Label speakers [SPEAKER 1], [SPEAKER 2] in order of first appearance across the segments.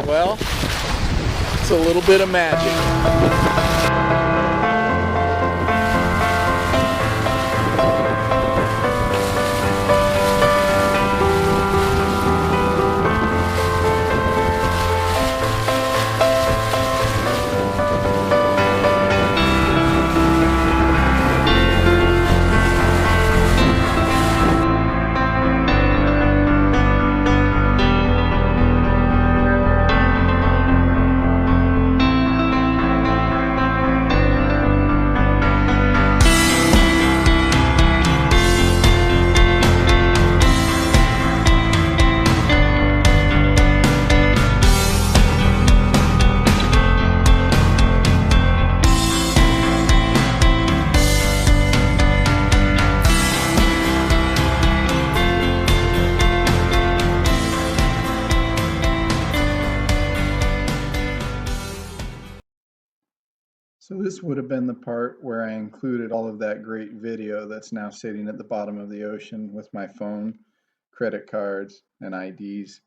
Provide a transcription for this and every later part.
[SPEAKER 1] Well, it's a little bit of magic.
[SPEAKER 2] So this would have been the part where I included all of that great video that's now sitting at the bottom of the ocean with my phone, credit cards, and IDs.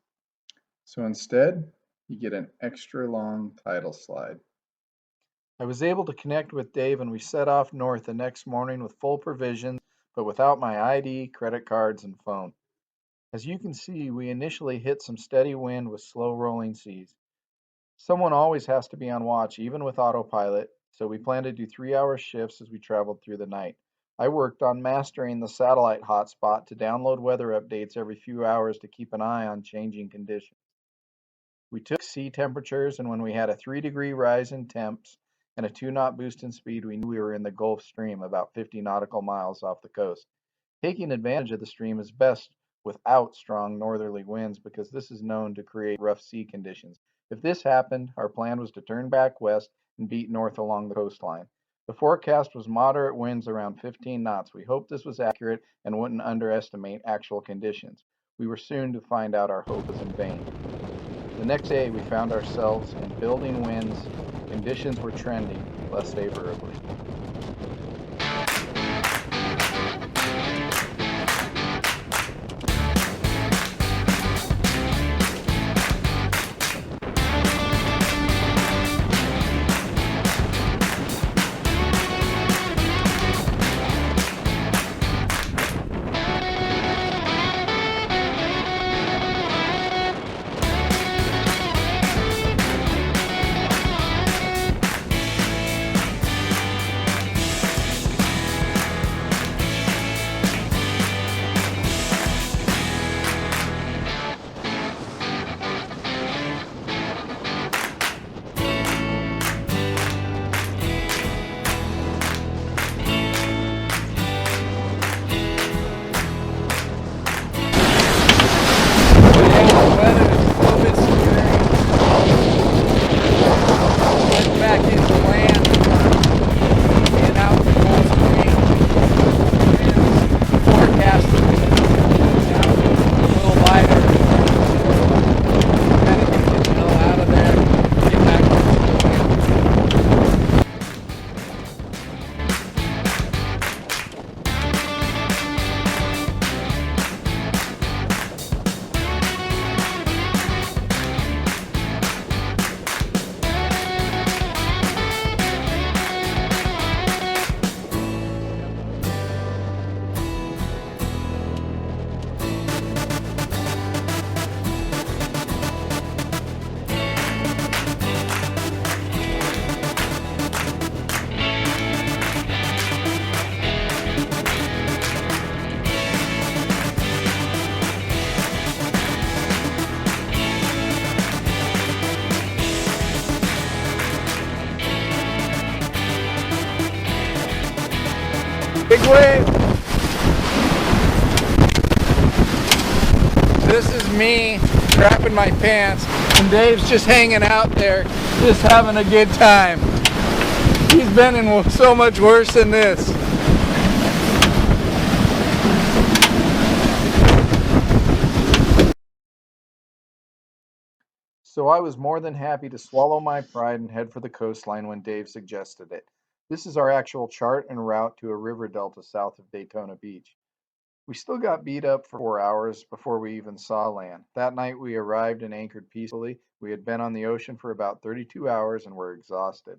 [SPEAKER 2] So instead, you get an extra long title slide.
[SPEAKER 1] I was able to connect with Dave and we set off north the next morning with full provisions, but without my ID, credit cards, and phone. As you can see, we initially hit some steady wind with slow rolling seas. Someone always has to be on watch, even with autopilot, so we planned to do 3-hour shifts as we traveled through the night. I worked on mastering the satellite hotspot to download weather updates every few hours to keep an eye on changing conditions. We took sea temperatures, and when we had a 3-degree rise in temps and a 2-knot boost in speed, we knew we were in the Gulf Stream, about 50 nautical miles off the coast. Taking advantage of the stream is best without strong northerly winds because this is known to create rough sea conditions. If this happened, our plan was to turn back west and beat north along the coastline. The forecast was moderate winds around 15 knots. We hoped this was accurate and wouldn't underestimate actual conditions. We were soon to find out our hope was in vain. The next day, we found ourselves in building winds. Conditions were trending less favorably. Big wave. This is me crapping my pants, and Dave's just hanging out there, just having a good time. He's been in so much worse than this. So I was more than happy to swallow my pride and head for the coastline when Dave suggested it. This is our actual chart and route to a river delta south of Daytona Beach. We still got beat up for 4 hours before we even saw land. That night we arrived and anchored peacefully. We had been on the ocean for about 32 hours and were exhausted.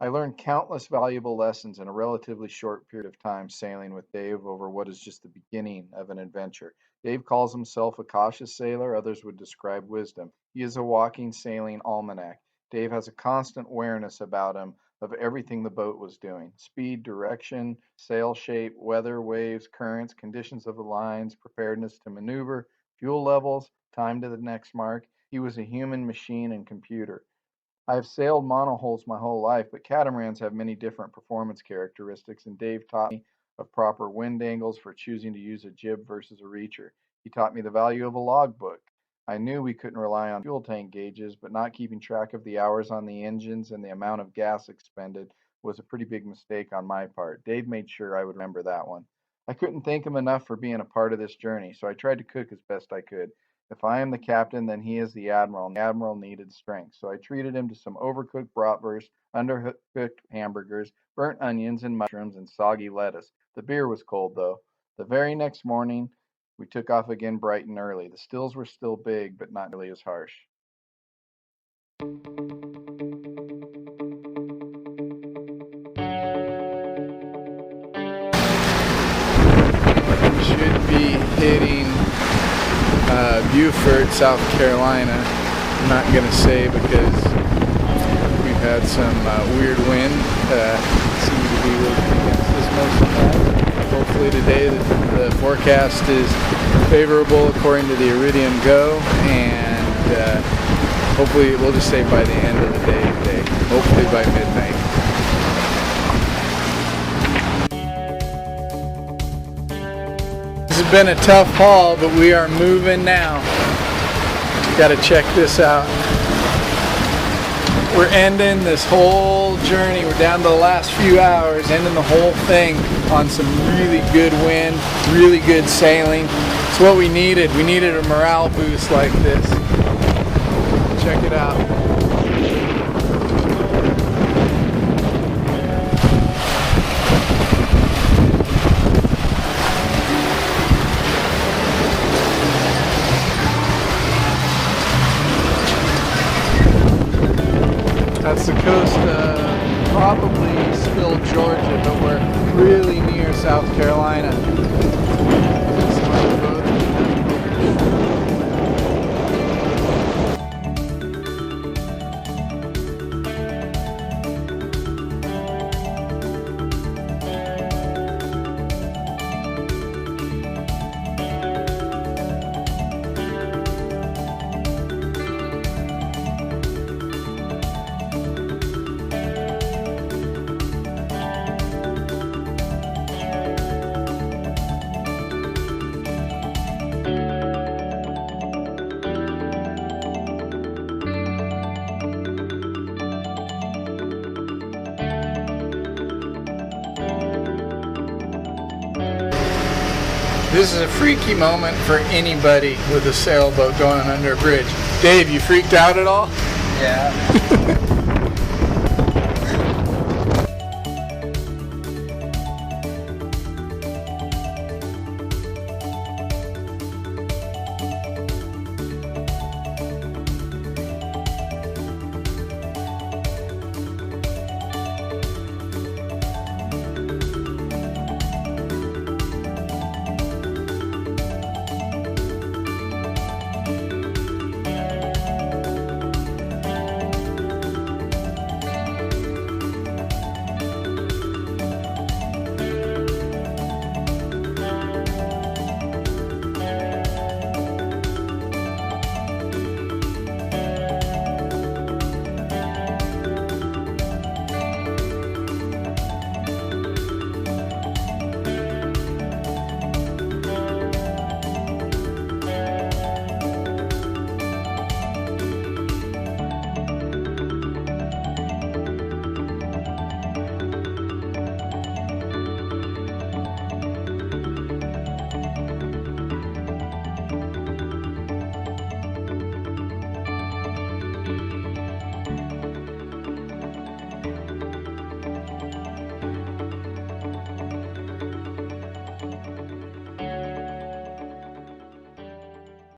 [SPEAKER 1] I learned countless valuable lessons in a relatively short period of time sailing with Dave over what is just the beginning of an adventure. Dave calls himself a cautious sailor, others would describe wisdom. He is a walking sailing almanac. Dave has a constant awareness about him of everything the boat was doing: speed, direction, sail shape, weather, waves, currents, conditions of the lines, preparedness to maneuver, fuel levels, time to the next mark. He was a human machine and computer. I have sailed monohulls my whole life, but catamarans have many different performance characteristics, and Dave taught me of proper wind angles for choosing to use a jib versus a reacher. He taught me the value of a logbook. I knew we couldn't rely on fuel tank gauges, but not keeping track of the hours on the engines and the amount of gas expended was a pretty big mistake on my part. Dave made sure I would remember that one. I couldn't thank him enough for being a part of this journey, so I tried to cook as best I could. If I am the captain, then he is the admiral, and the admiral needed strength. So I treated him to some overcooked bratwurst, undercooked hamburgers, burnt onions and mushrooms, and soggy lettuce. The beer was cold, though. The very next morning, we took off again bright and early. The stills were still big, but not nearly as harsh.
[SPEAKER 2] Should be hitting Beaufort, South Carolina. I'm not going to say because we've had some weird wind. Seems to be working against us most of the time. Hopefully today the forecast is favorable according to the Iridium Go, and hopefully we'll just say by the end of the day today, hopefully by midnight. This has been a tough haul, but we are moving now. Got to check this out. We're ending this whole journey. We're down to the last few hours, ending the whole thing on some really good wind, really good sailing. It's what we needed. We needed a morale boost like this. Check it out. That's the coast of probably still Georgia, but we're really near South Carolina. This is a freaky moment for anybody with a sailboat going under a bridge. Dave, you freaked out at all?
[SPEAKER 1] Yeah.